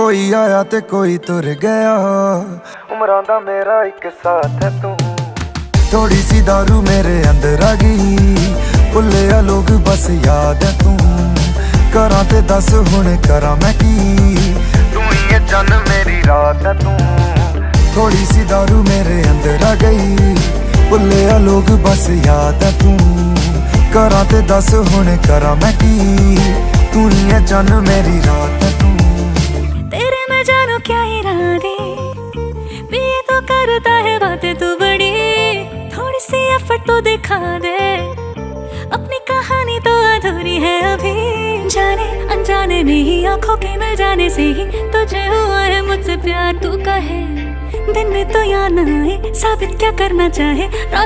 कोई आया ते कोई तुर गया, उमरां दा मेरा एक साथ है तू। थोड़ी सी दारू मेरे अंदर आ गई, भुल्लिया लोग बस याद है तू। करा ते दस हुण करा मैं की, तू ही है जन मेरी रात है तू। थोड़ी सी दारू मेरे अंदर आ गई, भुल्लिया लोग बस याद है तू। करा ते दस हुण करा मैं की, तू ही है जन मेरी रात है तू। तेरे मैं जानू क्या इरादे, ये तो करता है बातें तू बड़ी। थोड़ी सी एफर्ट तो दिखा दे, अपनी कहानी तो अधूरी है अभी। जाने अनजाने में ही आंखों के मिल जाने से ही तुझे हुआ है मुझसे प्यार। तू कहे दिन में तो याद न आए, साबित क्या करना चाहे रात